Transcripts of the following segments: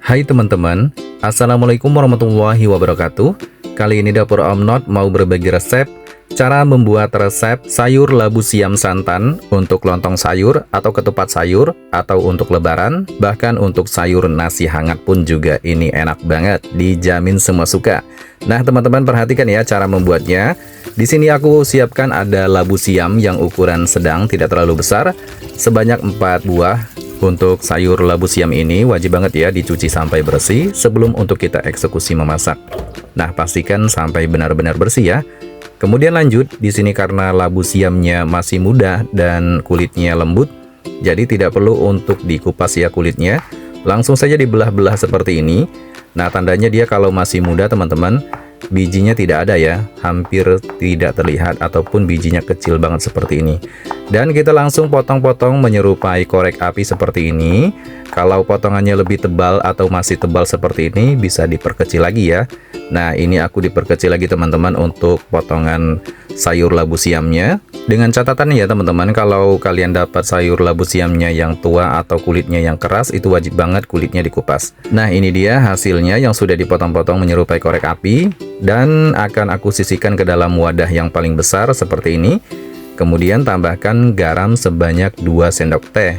Hai teman-teman, Assalamualaikum warahmatullahi wabarakatuh. Kali ini Dapur Om Not mau berbagi resep cara membuat resep sayur labu siam santan untuk lontong sayur atau ketupat sayur atau untuk lebaran, bahkan untuk sayur nasi hangat pun juga ini enak banget, dijamin semua suka. Nah teman-teman perhatikan ya cara membuatnya. Di sini aku siapkan ada labu siam yang ukuran sedang, tidak terlalu besar, sebanyak 4 buah. Untuk sayur labu siam ini wajib banget ya dicuci sampai bersih sebelum untuk kita eksekusi memasak. Nah, pastikan sampai benar-benar bersih ya. Kemudian lanjut, di sini karena labu siamnya masih muda dan kulitnya lembut, jadi tidak perlu untuk dikupas ya kulitnya. Langsung saja dibelah-belah seperti ini. Nah, tandanya dia kalau masih muda teman-teman, bijinya tidak ada ya, hampir tidak terlihat ataupun bijinya kecil banget seperti ini. Dan kita langsung potong-potong menyerupai korek api seperti ini. Kalau potongannya lebih tebal atau masih tebal seperti ini bisa diperkecil lagi ya. Nah ini aku diperkecil lagi teman-teman untuk potongan sayur labu siamnya. Dengan catatan ya teman-teman, kalau kalian dapat sayur labu siamnya yang tua atau kulitnya yang keras, itu wajib banget kulitnya dikupas. Nah ini dia hasilnya yang sudah dipotong-potong menyerupai korek api. Dan akan aku sisihkan ke dalam wadah yang paling besar seperti ini. Kemudian tambahkan garam sebanyak 2 sendok teh.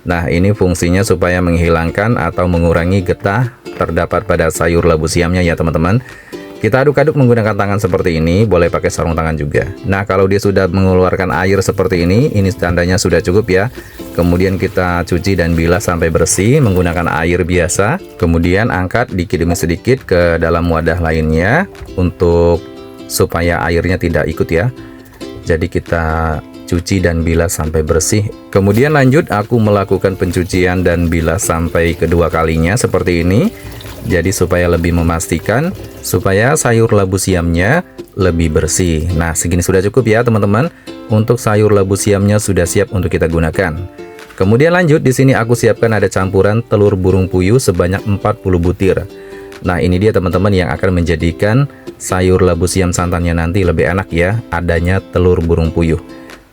Nah ini fungsinya supaya menghilangkan atau mengurangi getah terdapat pada sayur labu siamnya ya teman-teman. Kita aduk-aduk menggunakan tangan seperti ini, boleh pakai sarung tangan juga. Nah kalau dia sudah mengeluarkan air seperti ini tandanya sudah cukup ya. Kemudian kita cuci dan bilas sampai bersih menggunakan air biasa. Kemudian angkat dikit demi sedikit ke dalam wadah lainnya untuk supaya airnya tidak ikut ya. Jadi kita cuci dan bilas sampai bersih. Kemudian lanjut aku melakukan pencucian dan bilas sampai kedua kalinya seperti ini. Jadi supaya lebih memastikan supaya sayur labu siamnya lebih bersih. Nah segini sudah cukup ya teman-teman. Untuk sayur labu siamnya sudah siap untuk kita gunakan. Kemudian lanjut di sini aku siapkan ada campuran telur burung puyuh sebanyak 40 butir. Nah ini dia teman-teman yang akan menjadikan sayur labu siam santannya nanti lebih enak ya, adanya telur burung puyuh.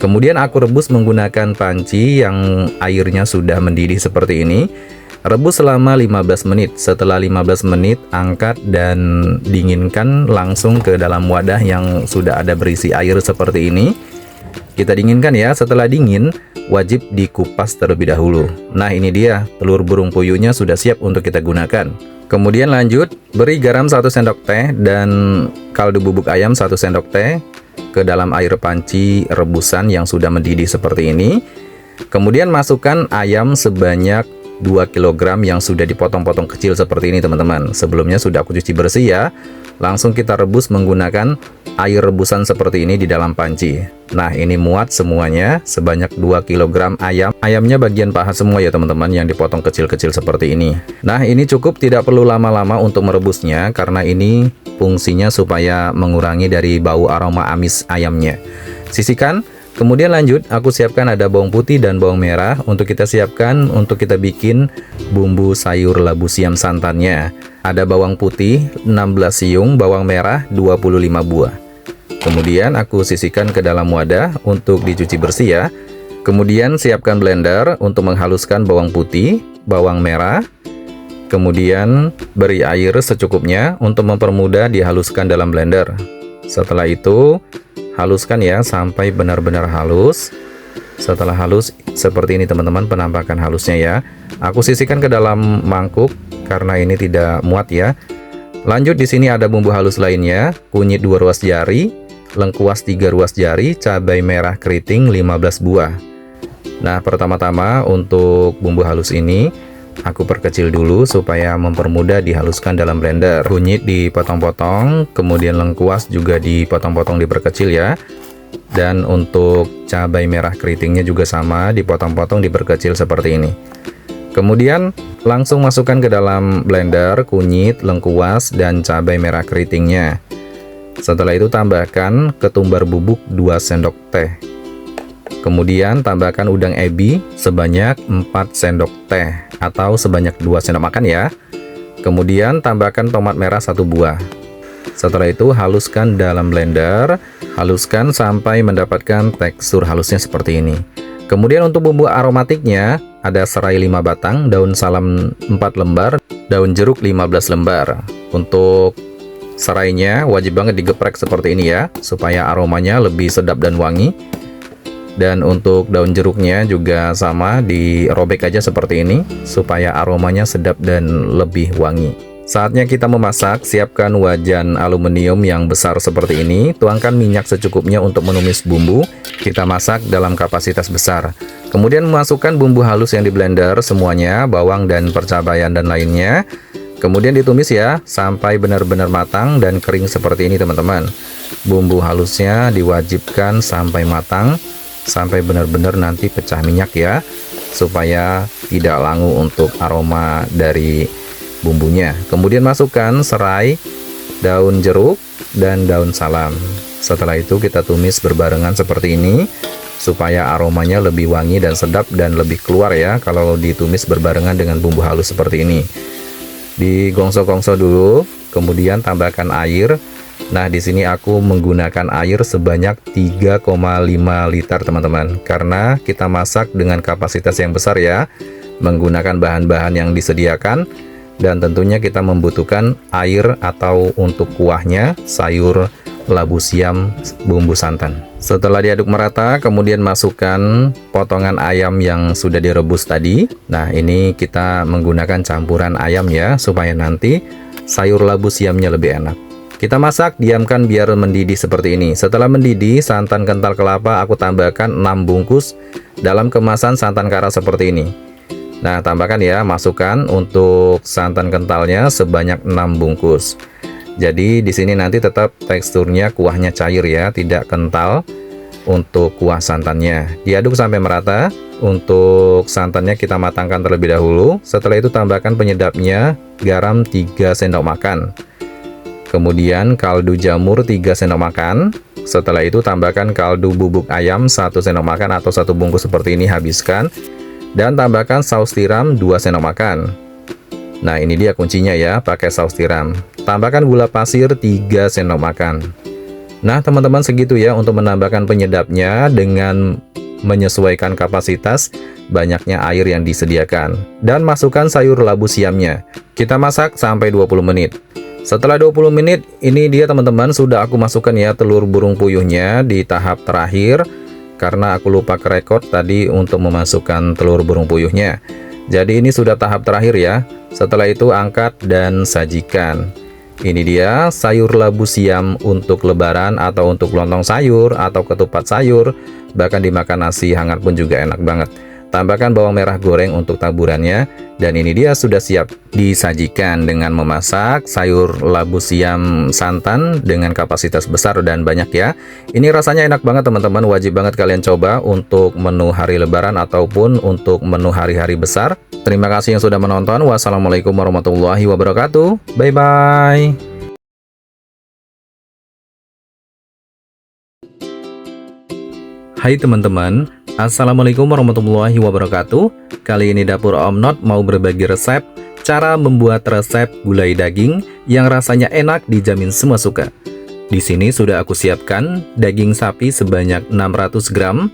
Kemudian aku rebus menggunakan panci yang airnya sudah mendidih seperti ini. Rebus selama 15 menit. Setelah 15 menit angkat dan dinginkan langsung ke dalam wadah yang sudah ada berisi air seperti ini. Kita dinginkan ya. Setelah dingin wajib dikupas terlebih dahulu. Nah ini dia telur burung puyuhnya sudah siap untuk kita gunakan. Kemudian lanjut beri garam 1 sendok teh dan kaldu bubuk ayam 1 sendok teh ke dalam air panci rebusan yang sudah mendidih seperti ini. Kemudian masukkan ayam sebanyak 2 kg yang sudah dipotong-potong kecil seperti ini teman-teman. Sebelumnya sudah aku cuci bersih ya. Langsung kita rebus menggunakan air rebusan seperti ini di dalam panci. Nah ini muat semuanya sebanyak 2 kg ayam. Ayamnya bagian paha semua ya teman-teman yang dipotong kecil-kecil seperti ini. Nah ini cukup, tidak perlu lama-lama untuk merebusnya karena ini fungsinya supaya mengurangi dari bau aroma amis ayamnya. Sisihkan. Kemudian lanjut aku siapkan ada bawang putih dan bawang merah untuk kita siapkan untuk kita bikin bumbu sayur labu siam santannya. Ada bawang putih 16 siung, bawang merah 25 buah. Kemudian aku sisihkan ke dalam wadah untuk dicuci bersih ya. Kemudian siapkan blender untuk menghaluskan bawang putih, bawang merah. Kemudian beri air secukupnya untuk mempermudah dihaluskan dalam blender. Setelah itu haluskan ya sampai benar-benar halus. Setelah halus seperti ini teman-teman penampakan halusnya ya. Aku sisihkan ke dalam mangkuk karena ini tidak muat ya. Lanjut di sini ada bumbu halus lainnya, kunyit 2 ruas jari, lengkuas 3 ruas jari, cabai merah keriting 15 buah. Nah pertama-tama untuk bumbu halus ini aku perkecil dulu supaya mempermudah dihaluskan dalam blender. Kunyit dipotong-potong, kemudian lengkuas juga dipotong-potong diperkecil ya. Dan untuk cabai merah keritingnya juga sama, dipotong-potong diperkecil seperti ini. Kemudian langsung masukkan ke dalam blender kunyit, lengkuas, dan cabai merah keritingnya. Setelah itu tambahkan ketumbar bubuk 2 sendok teh. Kemudian tambahkan udang ebi sebanyak 4 sendok teh atau sebanyak 2 sendok makan ya. Kemudian tambahkan tomat merah 1 buah. Setelah itu haluskan dalam blender, haluskan sampai mendapatkan tekstur halusnya seperti ini. Kemudian untuk bumbu aromatiknya ada serai 5 batang, daun salam 4 lembar, daun jeruk 15 lembar. Untuk serainya wajib banget digeprek seperti ini ya, supaya aromanya lebih sedap dan wangi. Dan untuk daun jeruknya juga sama, dirobek aja seperti ini supaya aromanya sedap dan lebih wangi. Saatnya kita memasak. Siapkan wajan aluminium yang besar seperti ini. Tuangkan minyak secukupnya untuk menumis bumbu. Kita masak dalam kapasitas besar. Kemudian memasukkan bumbu halus yang di blender semuanya, bawang dan percabayan dan lainnya. Kemudian ditumis ya sampai benar-benar matang dan kering seperti ini teman-teman. Bumbu halusnya diwajibkan sampai matang, sampai benar-benar nanti pecah minyak ya, supaya tidak langu untuk aroma dari bumbunya. Kemudian masukkan serai, daun jeruk, dan daun salam. Setelah itu kita tumis berbarengan seperti ini supaya aromanya lebih wangi dan sedap dan lebih keluar ya kalau ditumis berbarengan dengan bumbu halus seperti ini. Digongso-gongso dulu, kemudian tambahkan air. Nah, di sini aku menggunakan air sebanyak 3,5 liter teman-teman, karena kita masak dengan kapasitas yang besar ya, menggunakan bahan-bahan yang disediakan. Dan tentunya kita membutuhkan air atau untuk kuahnya sayur labu siam bumbu santan. Setelah diaduk merata, kemudian masukkan potongan ayam yang sudah direbus tadi. Nah, ini kita menggunakan campuran ayam ya, supaya nanti sayur labu siamnya lebih enak. Kita masak, diamkan biar mendidih seperti ini. Setelah mendidih, santan kental kelapa aku tambahkan 6 bungkus dalam kemasan santan kara seperti ini. Nah, tambahkan ya, masukkan untuk santan kentalnya sebanyak 6 bungkus. Jadi di sini nanti tetap teksturnya kuahnya cair ya, tidak kental untuk kuah santannya. Diaduk sampai merata. Untuk santannya kita matangkan terlebih dahulu. Setelah itu tambahkan penyedapnya, garam 3 sendok makan. Kemudian kaldu jamur 3 sendok makan. Setelah itu tambahkan kaldu bubuk ayam 1 sendok makan atau 1 bungkus seperti ini, habiskan. Dan tambahkan saus tiram 2 sendok makan. Nah, ini dia kuncinya ya, pakai saus tiram. Tambahkan gula pasir 3 sendok makan. Nah, teman-teman, segitu ya untuk menambahkan penyedapnya dengan menyesuaikan kapasitas banyaknya air yang disediakan. Dan masukkan sayur labu siamnya. Kita masak sampai 20 menit. Setelah 20 menit, ini dia teman-teman, sudah aku masukkan ya telur burung puyuhnya di tahap terakhir. Karena aku lupa kerekod tadi untuk memasukkan telur burung puyuhnya. Jadi ini sudah tahap terakhir ya. Setelah itu angkat dan sajikan. Ini dia sayur labu siam untuk lebaran atau untuk lontong sayur atau ketupat sayur. Bahkan dimakan nasi hangat pun juga enak banget. Tambahkan bawang merah goreng untuk taburannya. Dan ini dia sudah siap disajikan dengan memasak sayur labu siam santan dengan kapasitas besar dan banyak ya. Ini rasanya enak banget teman-teman, wajib banget kalian coba untuk menu hari lebaran ataupun untuk menu hari-hari besar. Terima kasih yang sudah menonton. Wassalamualaikum warahmatullahi wabarakatuh. Bye-bye. Hai teman-teman, Assalamualaikum warahmatullahi wabarakatuh. Kali ini Dapur Om Not mau berbagi resep cara membuat resep gulai daging yang rasanya enak, dijamin semua suka. Di sini sudah aku siapkan daging sapi sebanyak 600 gram.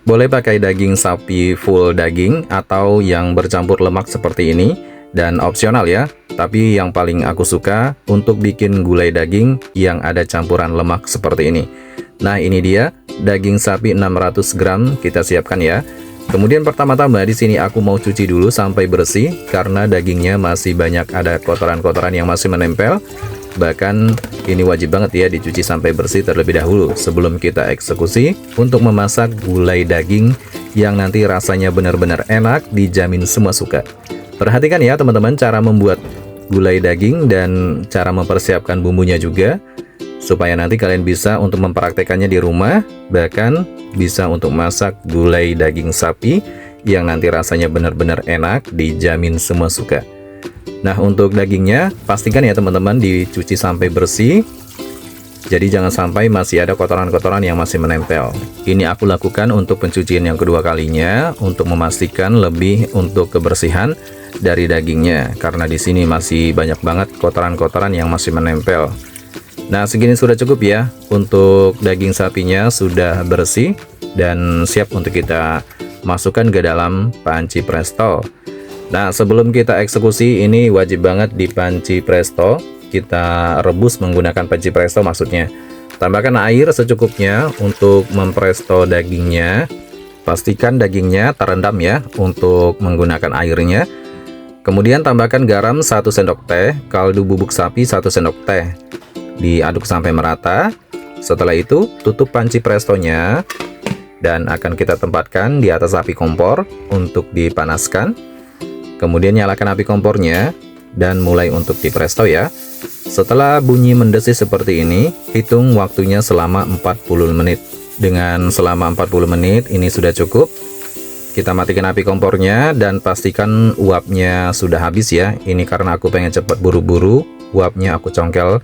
Boleh pakai daging sapi full daging atau yang bercampur lemak seperti ini, dan opsional ya. Tapi yang paling aku suka untuk bikin gulai daging yang ada campuran lemak seperti ini. Nah, ini dia daging sapi 600 gram kita siapkan ya. Kemudian pertama-tama di sini aku mau cuci dulu sampai bersih karena dagingnya masih banyak ada kotoran-kotoran yang masih menempel. Bahkan ini wajib banget ya dicuci sampai bersih terlebih dahulu sebelum kita eksekusi untuk memasak gulai daging yang nanti rasanya benar-benar enak, dijamin semua suka. Perhatikan ya teman-teman cara membuat gulai daging dan cara mempersiapkan bumbunya juga, supaya nanti kalian bisa untuk mempraktekannya di rumah, bahkan bisa untuk masak gulai daging sapi yang nanti rasanya benar-benar enak, dijamin semua suka. Nah, untuk dagingnya pastikan ya teman-teman dicuci sampai bersih. Jadi jangan sampai masih ada kotoran-kotoran yang masih menempel. Ini aku lakukan untuk pencucian yang kedua kalinya untuk memastikan lebih untuk kebersihan dari dagingnya, karena di sini masih banyak banget kotoran-kotoran yang masih menempel. Nah, segini sudah cukup ya. Untuk daging sapinya sudah bersih dan siap untuk kita masukkan ke dalam panci presto. Nah, sebelum kita eksekusi, ini wajib banget di panci presto kita rebus menggunakan panci presto maksudnya. Tambahkan air secukupnya untuk mempresto dagingnya. Pastikan dagingnya terendam ya untuk menggunakan airnya. Kemudian tambahkan garam 1 sendok teh, kaldu bubuk sapi 1 sendok teh. Diaduk sampai merata. Setelah itu, tutup panci prestonya dan akan kita tempatkan di atas api kompor untuk dipanaskan. Kemudian nyalakan api kompornya dan mulai untuk dipresto ya. Setelah bunyi mendesis seperti ini, hitung waktunya selama 40 menit. Dengan selama 40 menit ini sudah cukup. Kita matikan api kompornya dan pastikan uapnya sudah habis ya. Ini karena aku pengen cepat buru-buru, uapnya aku congkel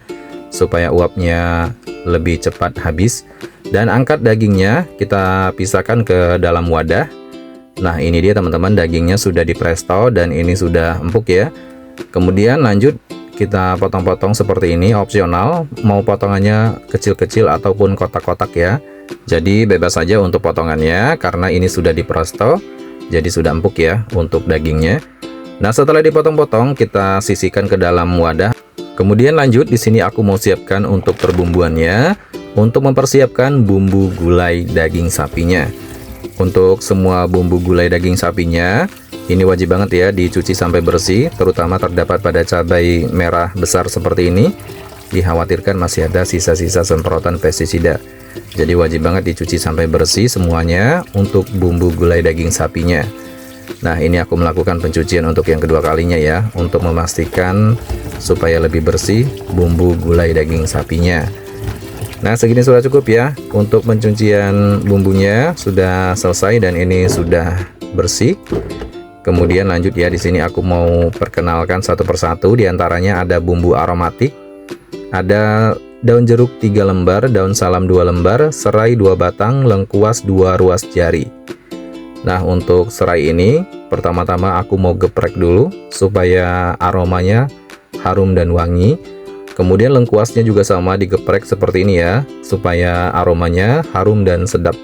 supaya uapnya lebih cepat habis. Dan angkat dagingnya, kita pisahkan ke dalam wadah. Nah, ini dia teman-teman, dagingnya sudah dipresto dan ini sudah empuk ya. Kemudian lanjut kita potong-potong seperti ini, opsional mau potongannya kecil-kecil ataupun kotak-kotak ya. Jadi bebas saja untuk potongannya karena ini sudah dipresto, jadi sudah empuk ya untuk dagingnya. Nah, setelah dipotong-potong kita sisihkan ke dalam wadah. Kemudian lanjut di sini aku mau siapkan untuk perbumbuannya, untuk mempersiapkan bumbu gulai daging sapinya. Untuk semua bumbu gulai daging sapinya, ini wajib banget ya dicuci sampai bersih, terutama terdapat pada cabai merah besar seperti ini. Dikhawatirkan masih ada sisa-sisa semprotan pestisida. Jadi wajib banget dicuci sampai bersih semuanya untuk bumbu gulai daging sapinya. Nah, ini aku melakukan pencucian untuk yang kedua kalinya ya, untuk memastikan supaya lebih bersih bumbu gulai daging sapinya. Nah, segini sudah cukup ya. Untuk pencucian bumbunya sudah selesai dan ini sudah bersih. Kemudian lanjut ya, di sini aku mau perkenalkan satu persatu. Di antaranya ada bumbu aromatik, ada daun jeruk 3 lembar, daun salam 2 lembar, serai 2 batang, lengkuas 2 ruas jari. Nah, untuk serai ini pertama-tama aku mau geprek dulu supaya aromanya harum dan wangi. Kemudian lengkuasnya juga sama digeprek seperti ini ya, supaya aromanya harum dan sedap.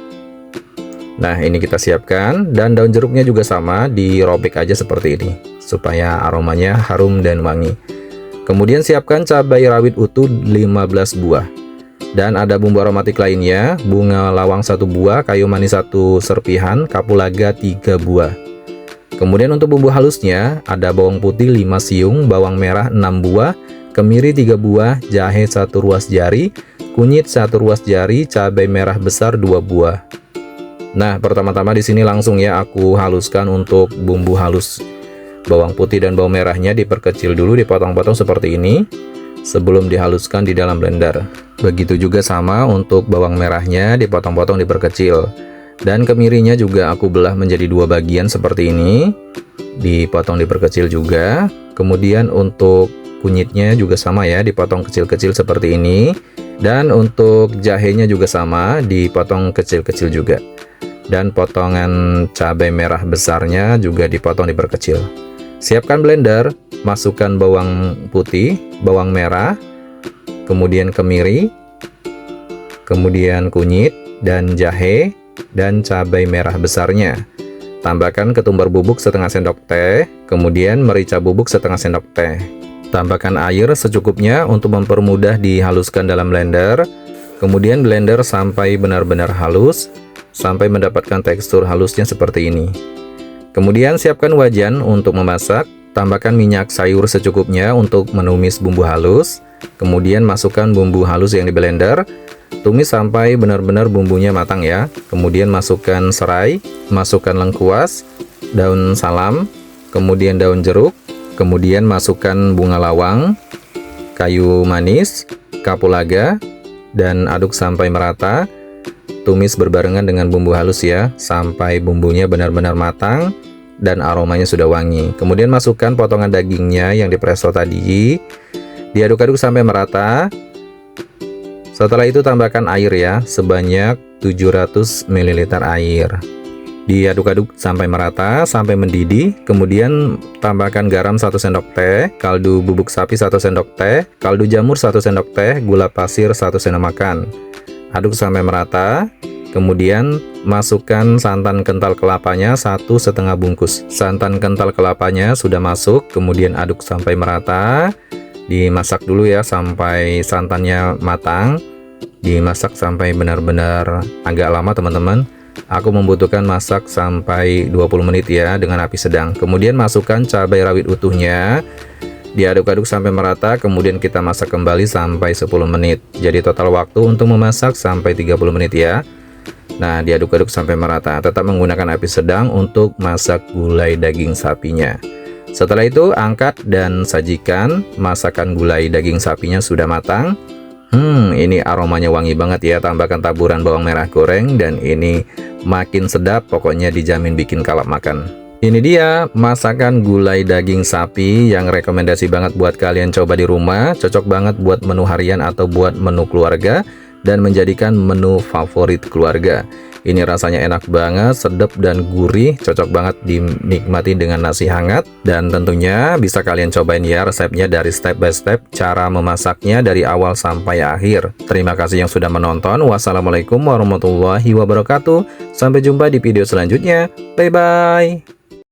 Nah, ini kita siapkan, dan daun jeruknya juga sama, dirobek aja seperti ini supaya aromanya harum dan wangi. Kemudian siapkan cabai rawit utuh 15 buah. Dan ada bumbu aromatik lainnya, bunga lawang 1 buah, kayu manis 1 serpihan, kapulaga 3 buah. Kemudian untuk bumbu halusnya, ada bawang putih 5 siung, bawang merah 6 buah, kemiri 3 buah, jahe 1 ruas jari, kunyit 1 ruas jari, cabai merah besar 2 buah. Nah, pertama-tama di sini langsung ya aku haluskan untuk bumbu halus. Bawang putih dan bawang merahnya diperkecil dulu, dipotong-potong seperti ini sebelum dihaluskan di dalam blender. Begitu juga sama untuk bawang merahnya, dipotong-potong, diperkecil. Dan kemirinya juga aku belah menjadi 2 bagian seperti ini, dipotong, diperkecil juga. Kemudian untuk kunyitnya juga sama ya, dipotong kecil-kecil seperti ini. Dan untuk jahenya juga sama, dipotong kecil-kecil juga. Dan potongan cabai merah besarnya juga dipotong, diperkecil. Siapkan blender, masukkan bawang putih, bawang merah, kemudian kemiri, kemudian kunyit dan jahe dan cabai merah besarnya. Tambahkan ketumbar bubuk setengah sendok teh, kemudian merica bubuk setengah sendok teh. Tambahkan air secukupnya untuk mempermudah dihaluskan dalam blender. Kemudian blender sampai benar-benar halus, sampai mendapatkan tekstur halusnya seperti ini. Kemudian siapkan wajan untuk memasak. Tambahkan minyak sayur secukupnya untuk menumis bumbu halus. Kemudian masukkan bumbu halus yang di blender. Tumis sampai benar-benar bumbunya matang ya. Kemudian masukkan serai, masukkan lengkuas, daun salam, kemudian daun jeruk, kemudian masukkan bunga lawang, kayu manis, kapulaga, dan aduk sampai merata. Tumis berbarengan dengan bumbu halus ya, sampai bumbunya benar-benar matang dan aromanya sudah wangi. Kemudian masukkan potongan dagingnya yang dipresto tadi. Diaduk-aduk sampai merata. Setelah itu tambahkan air ya, sebanyak 700 ml air. Diaduk-aduk sampai merata, sampai mendidih. Kemudian tambahkan garam 1 sendok teh, kaldu bubuk sapi 1 sendok teh, kaldu jamur 1 sendok teh, gula pasir 1 sendok makan. Aduk sampai merata. Kemudian masukkan santan kental kelapanya 1,5 bungkus. Santan kental kelapanya sudah masuk, kemudian aduk sampai merata. Dimasak dulu ya sampai santannya matang. Dimasak sampai benar-benar agak lama teman-teman. Aku membutuhkan masak sampai 20 menit ya dengan api sedang. Kemudian masukkan cabai rawit utuhnya. Diaduk-aduk sampai merata, kemudian kita masak kembali sampai 10 menit. Jadi total waktu untuk memasak sampai 30 menit ya. Nah, diaduk-aduk sampai merata. Tetap menggunakan api sedang untuk masak gulai daging sapinya. Setelah itu angkat dan sajikan. Masakan gulai daging sapinya sudah matang. Ini aromanya wangi banget ya. Tambahkan taburan bawang merah goreng dan ini makin sedap, pokoknya dijamin bikin kalap makan. Ini dia masakan gulai daging sapi yang rekomendasi banget buat kalian coba di rumah. Cocok banget buat menu harian atau buat menu keluarga dan menjadikan menu favorit keluarga. Ini rasanya enak banget, sedap dan gurih, cocok banget dinikmati dengan nasi hangat. Dan tentunya bisa kalian cobain ya resepnya dari step by step, cara memasaknya dari awal sampai akhir. Terima kasih yang sudah menonton. Wassalamualaikum warahmatullahi wabarakatuh. Sampai jumpa di video selanjutnya. Bye-bye.